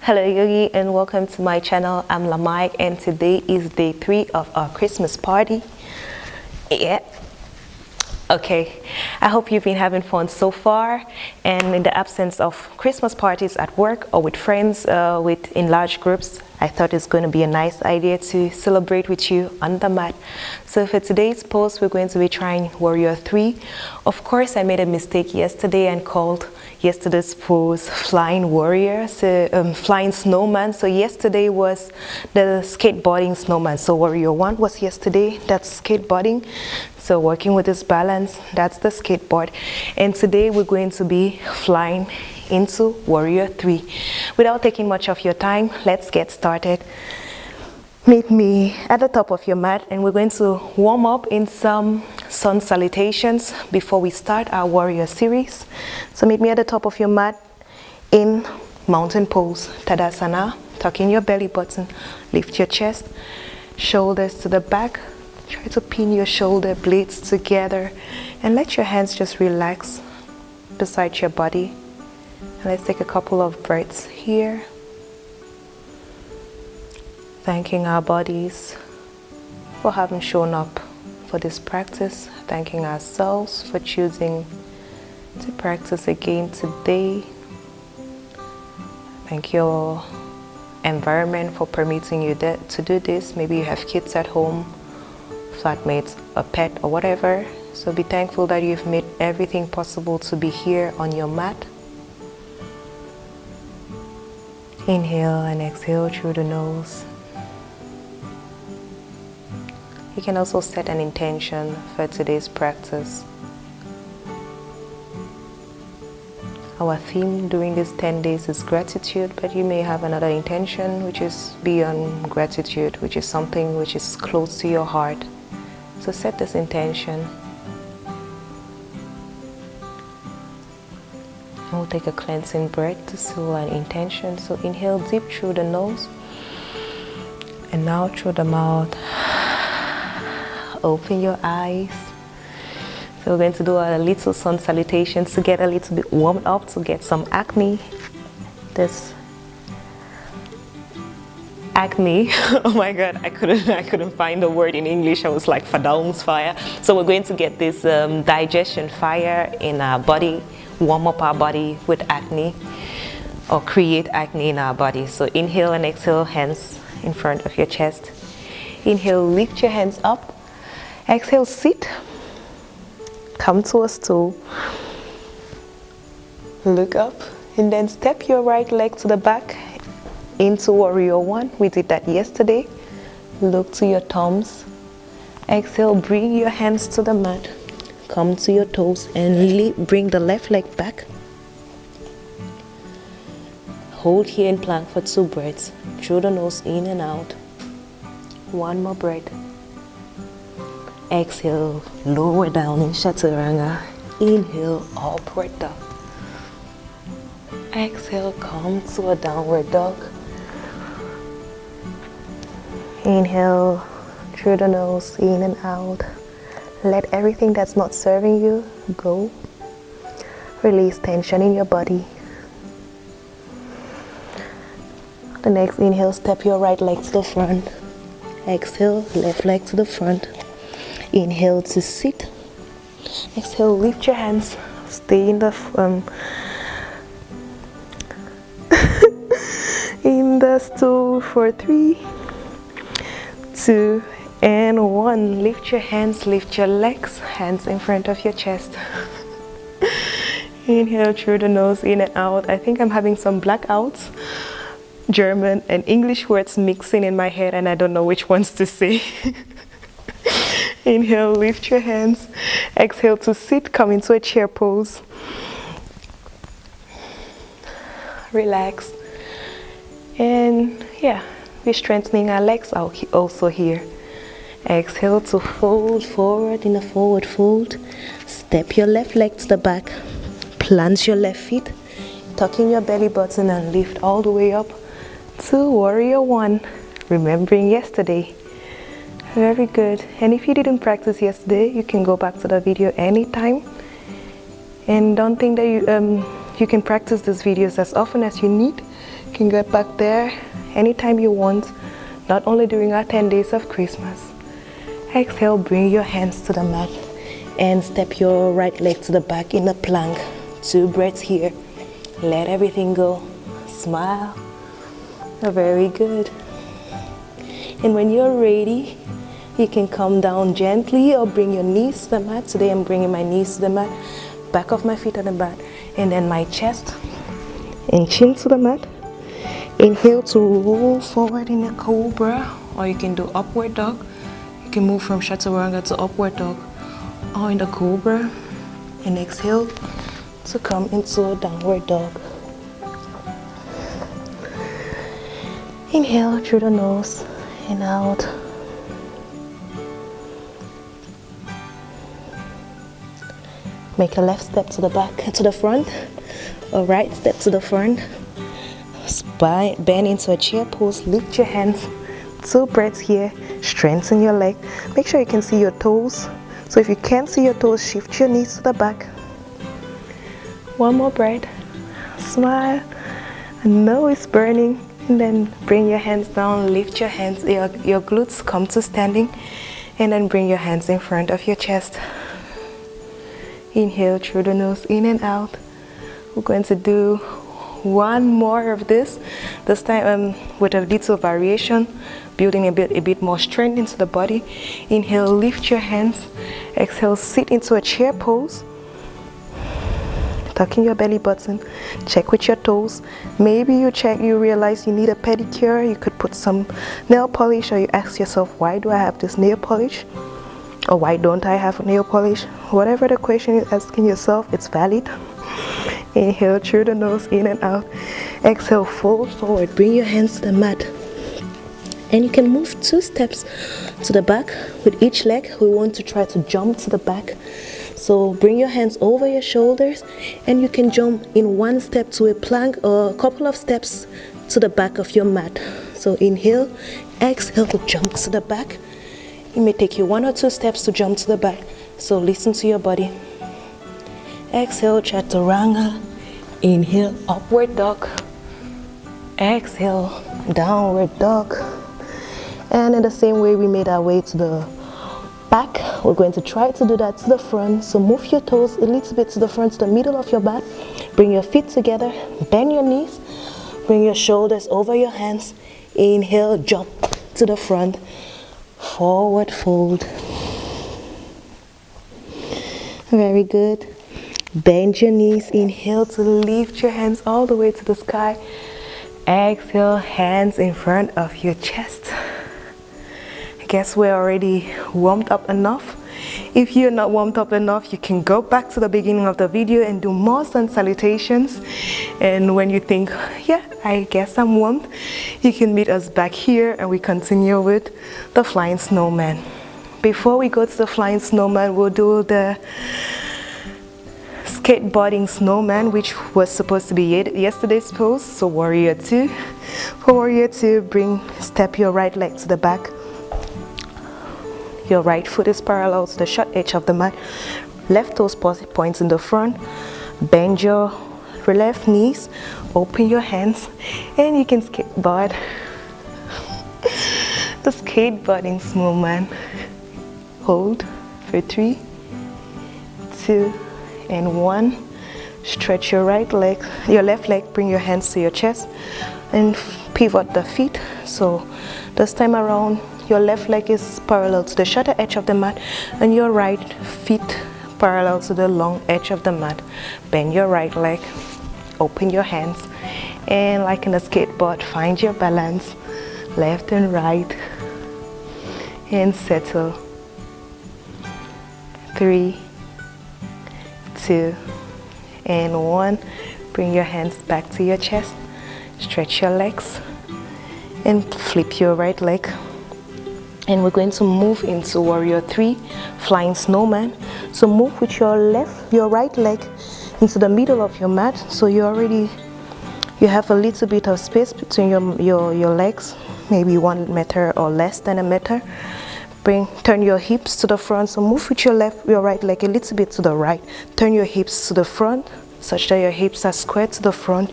Hello Yogi and welcome to my channel. I'm Lamike and today is day 3 of our Christmas party. Yeah. Okay, I hope you've been having fun so far, and in the absence of Christmas parties at work or with friends in large groups, I thought it's going to be a nice idea to celebrate with you on the mat. So for today's post, we're going to be trying Warrior 3. Of course, I made a mistake yesterday and called yesterday's pose Flying Warrior, so Flying Snowman. So yesterday was the skateboarding snowman. So Warrior 1 was yesterday, that's skateboarding. So working with this balance, that's the skateboard. And today we're going to be flying into Warrior 3. Without taking much of your time, let's get started. Meet me at the top of your mat and we're going to warm up in some sun salutations before we start our Warrior series. So meet me at the top of your mat in mountain pose, Tadasana. Tuck in your belly button, lift your chest, shoulders to the back. Try to pin your shoulder blades together and let your hands just relax beside your body. And let's take a couple of breaths here. Thanking our bodies for having shown up for this practice. Thanking ourselves for choosing to practice again today. Thank your environment for permitting you to do this. Maybe you have kids at home, flatmates, a pet or whatever. So be thankful that you've made everything possible to be here on your mat. Inhale and exhale through the nose. You can also set an intention for today's practice. Our theme during these 10 days is gratitude, but you may have another intention which is beyond gratitude, which is something which is close to your heart. So set this intention. And we'll take a cleansing breath to seal an intention. So inhale deep through the nose and now through the mouth. Open your eyes. So we're going to do a little sun salutations to get a little bit warmed up, to get some acne. This acne, oh my god, I couldn't find the word in English. I was like Verdauungsfeier. So we're going to get this digestion fire in our body, warm up our body with acne or create acne in our body. So inhale and exhale, hands in front of your chest. Inhale, lift your hands up. Exhale, sit. Come to a stool. Look up and then step your right leg to the back into Warrior 1. We did that yesterday. Look to your thumbs. Exhale, bring your hands to the mat. Come to your toes and bring the left leg back. Hold here in plank for 2 breaths. Through the nose, in and out. 1 more breath. Exhale, lower down in Chaturanga. Inhale, upward dog. Exhale, come to a downward dog. Inhale through the nose, in and out. Let everything that's not serving you go. Release tension in your body. The next inhale, step your right leg to the front. Exhale, left leg to the front. Inhale to sit. Exhale, lift your hands. Stay in the in the stool for 3, 2, and 1. Lift your hands, lift your legs, hands in front of your chest. Inhale through the nose, in and out. I think I'm having some blackouts. German and English words mixing in my head and I don't know which ones to say. Inhale, lift your hands. Exhale to sit, come into a chair pose. Relax. And yeah, we're strengthening our legs out also here. Exhale to fold forward in a forward fold. Step your left leg to the back. Plant your left feet. Tuck in your belly button and lift all the way up to Warrior 1. Remembering yesterday. Very good. And if you didn't practice yesterday, you can go back to the video anytime. And don't think that you can practice these videos as often as you need. can get back there anytime you want, not only during our 10 days of Christmas. Exhale, bring your hands to the mat and step your right leg to the back in a plank. 2 breaths here. Let everything go. Smile. Very good. And when you're ready, you can come down gently or bring your knees to the mat. Today I'm bringing my knees to the mat, back of my feet on the mat, and then my chest and chin to the mat. Inhale to roll forward in a cobra, or you can do upward dog. You can move from chaturanga to upward dog or in the cobra. And exhale to come into a downward dog. Inhale through the nose and out. Make a left step to the back, to the front, a right step to the front. Spine, bend into a chair pose, lift your hands. 2 breaths here, strengthen your leg. Make sure you can see your toes. So if you can't see your toes, shift your knees to the back. 1 more breath, smile. I know it's burning. And then bring your hands down, lift your hands, your glutes come to standing. And then bring your hands in front of your chest. Inhale through the nose, in and out. We're going to do 1 more of this time with a little variation, building a bit more strength into the body. Inhale, lift your hands. Exhale, sit into a chair pose. Tucking your belly button, check with your toes. Maybe you realize you need a pedicure. You could put some nail polish, or you ask yourself, why do I have this nail polish? Or why don't I have nail polish? Whatever the question you're asking yourself, it's valid. Inhale through the nose, in and out. Exhale, fold forward, bring your hands to the mat. And you can move 2 steps to the back with each leg. We want to try to jump to the back. So bring your hands over your shoulders, and you can jump in 1 step to a plank or a couple of steps to the back of your mat. So inhale, exhale, jump to the back. It may take you 1 or 2 steps to jump to the back. So listen to your body. Exhale, chaturanga. Inhale, upward dog. Exhale, downward dog. And in the same way we made our way to the back, we're going to try to do that to the front. So move your toes a little bit to the front, to the middle of your mat. Bring your feet together, bend your knees, bring your shoulders over your hands. Inhale, jump to the front, forward fold. Very good. Bend your knees. Inhale to lift your hands all the way to the sky. Exhale, hands in front of your chest. I guess we're already warmed up enough. If you're not warmed up enough, you can go back to the beginning of the video and do more sun salutations. And when you think, yeah, I guess I'm warmed, you can meet us back here and we continue with the flying snowman. Before we go to the flying snowman, we'll do the skateboarding snowman, which was supposed to be yesterday's pose. So warrior 2. For warrior 2, step your right leg to the back. Your right foot is parallel to the short edge of the mat. Left toes points in the front. Bend your left knees. Open your hands, and you can skateboard. The skateboarding snowman. Hold for 3, 2, and 1. Stretch your right leg, your left leg. Bring your hands to your chest and pivot the feet. So this time around, your left leg is parallel to the shorter edge of the mat, and your right feet parallel to the long edge of the mat. Bend your right leg, open your hands, and like in a skateboard, find your balance, left and right, and settle. 3, 2, and 1. Bring your hands back to your chest. Stretch your legs and flip your right leg. And we're going to move into warrior 3, flying snowman. So move with your right leg into the middle of your mat. So you have a little bit of space between your legs, maybe 1 meter or less than a meter. Turn your hips to the front. So move with your right leg a little bit to the right. Turn your hips to the front. such that your hips are squared to the front.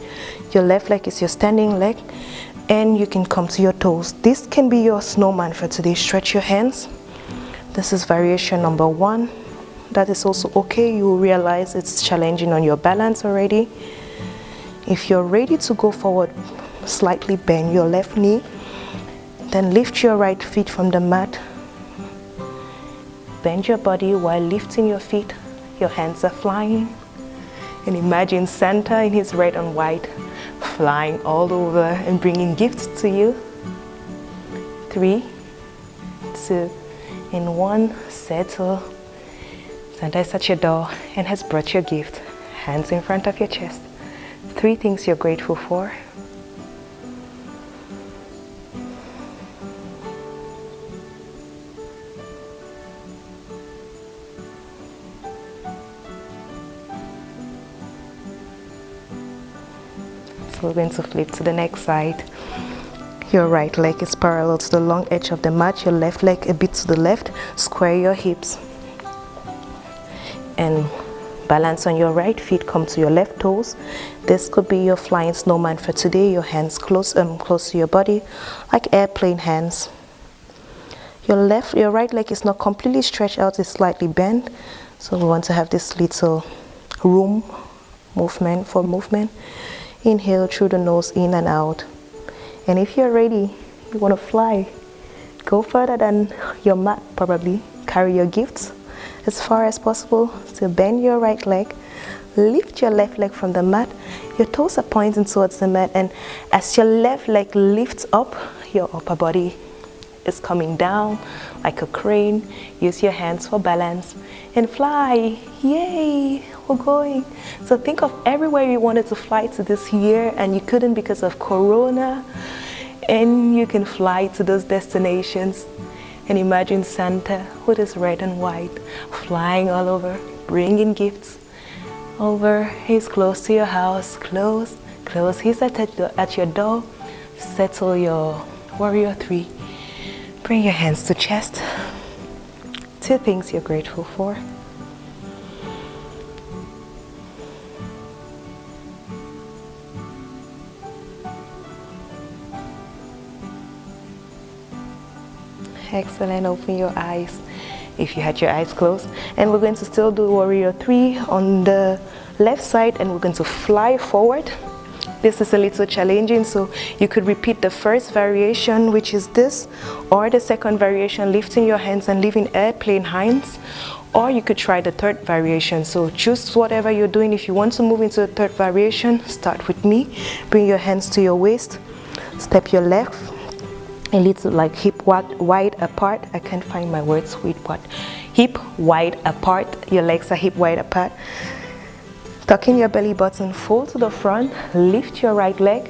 Your left leg is your standing leg, and you can come to your toes. This can be your snowman for today. Stretch your hands. This is variation number 1. That is also okay. You will realize it's challenging on your balance already. If you're ready to go forward, slightly bend your left knee, then lift your right feet from the mat. Bend your body while lifting your feet. Your hands are flying. And imagine Santa in his red and white flying all over and bringing gifts to you. 3, 2, and 1. Settle. Santa is at your door and has brought your gift. Hands in front of your chest. 3 things you're grateful for. So we're going to flip to the next side. Your right leg is parallel to the long edge of the mat. Your left leg a bit to the left. Square your hips. And balance on your right feet. Come to your left toes. This could be your flying snowman for today. Your hands close to your body, like airplane hands. Your right leg is not completely stretched out, it's slightly bent. So we want to have this little room movement. Inhale through the nose, in and out. And if you're ready, you want to fly, go further than your mat probably. Carry your gifts as far as possible. So bend your right leg, lift your left leg from the mat. Your toes are pointing towards the mat, and as your left leg lifts up, your upper body is coming down like a crane. Use your hands for balance and fly. Yay, we're going. So think of everywhere you wanted to fly to this year and you couldn't because of Corona, and you can fly to those destinations. And imagine Santa with his red and white flying all over, bringing gifts over. He's close to your house. Close. He's at your door. Settle your warrior 3. Bring your hands to chest. 2 things you're grateful for. Excellent. Open your eyes if you had your eyes closed. And we're going to still do warrior 3 on the left side, and we're going to fly forward. This is a little challenging, so you could repeat the first variation, which is this, or the second variation, lifting your hands and leaving airplane hands, or you could try the third variation. So choose whatever you're doing. If you want to move into the third variation, start with me. Bring your hands to your waist. Step your left a little, like hip wide apart. I can't find my words with what. Hip wide apart. Your legs are hip wide apart. Tuck in your belly button, fold to the front, lift your right leg.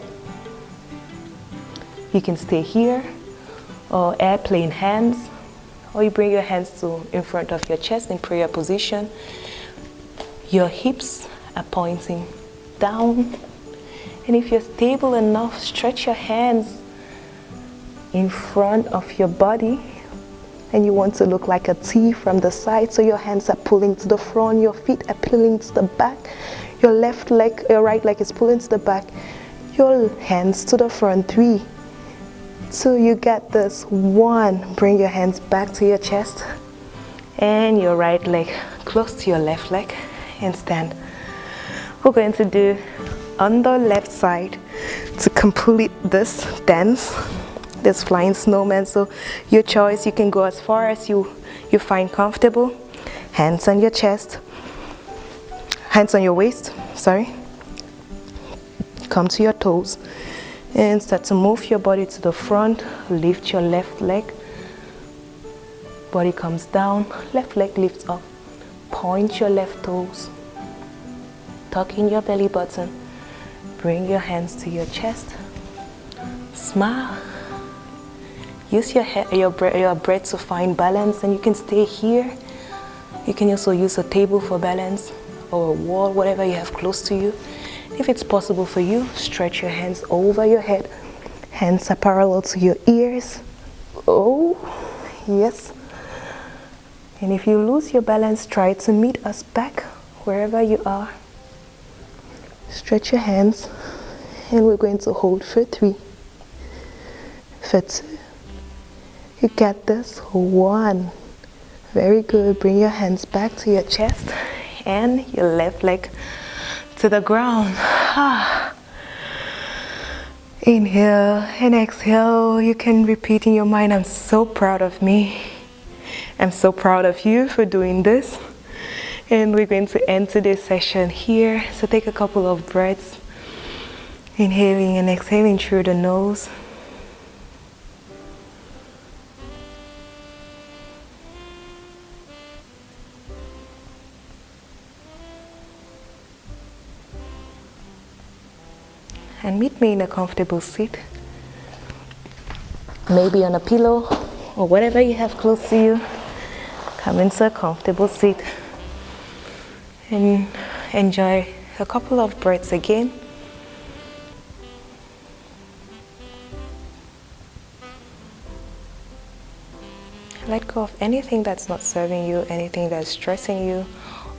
You can stay here, or airplane hands, or you bring your hands to in front of your chest in prayer position. Your hips are pointing down. And if you're stable enough, stretch your hands in front of your body. And you want to look like a T from the side, so your hands are pulling to the front, your feet are pulling to the back, your right leg is pulling to the back, your hands to the front. 3, 2, you got this. 1, bring your hands back to your chest, and your right leg close to your left leg, and stand. We're going to do on the left side to complete this dance. This flying snowman. So your choice, you can go as far as you find comfortable. Hands on your chest, hands on your waist, sorry. Come to your toes and start to move your body to the front. Lift your left leg, body comes down, left leg lifts up. Point your left toes, tuck in your belly button, bring your hands to your chest, smile. Use your breath to find balance, and you can stay here. You can also use a table for balance, or a wall, whatever you have close to you. If it's possible for you, stretch your hands over your head. Hands are parallel to your ears. Oh, yes. And if you lose your balance, try to meet us back wherever you are. Stretch your hands, and we're going to hold for 3, for 2. You got this. 1. Very good. Bring your hands back to your chest and your left leg to the ground. Inhale and exhale. You can repeat in your mind, I'm so proud of me. I'm so proud of you for doing this. And we're going to end today's session here. So take a couple of breaths. Inhaling and exhaling through the nose. And meet me in a comfortable seat. Maybe on a pillow or whatever you have close to you. Come into a comfortable seat and enjoy a couple of breaths again. Let go of anything that's not serving you, anything that's stressing you,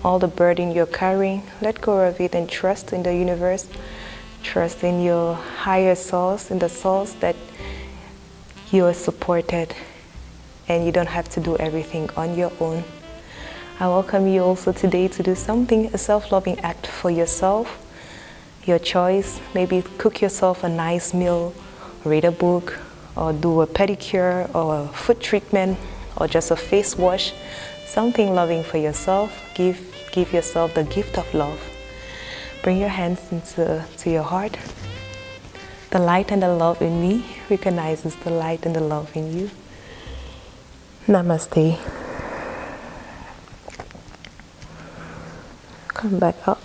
all the burden you're carrying. Let go of it and trust in the universe. Trust in your higher source, in the source that you are supported and you don't have to do everything on your own. I welcome you also today to do something, a self-loving act for yourself, your choice. Maybe cook yourself a nice meal, read a book, or do a pedicure or a foot treatment or just a face wash. Something loving for yourself. Give yourself the gift of love. Bring your hands to your heart. The light and the love in me recognizes the light and the love in you. Namaste. Come back up.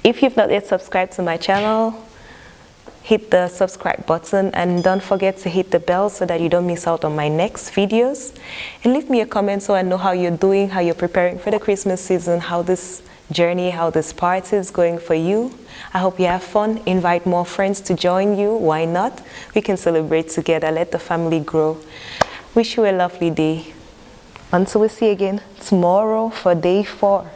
If you've not yet subscribed to my channel, hit the subscribe button and don't forget to hit the bell so that you don't miss out on my next videos. And leave me a comment so I know how you're doing, how you're preparing for the Christmas season, how this journey, how this party is going for you. I hope you have fun. Invite more friends to join you. Why not? We can celebrate together. Let the family grow. Wish you a lovely day. Until we see again tomorrow for day 4.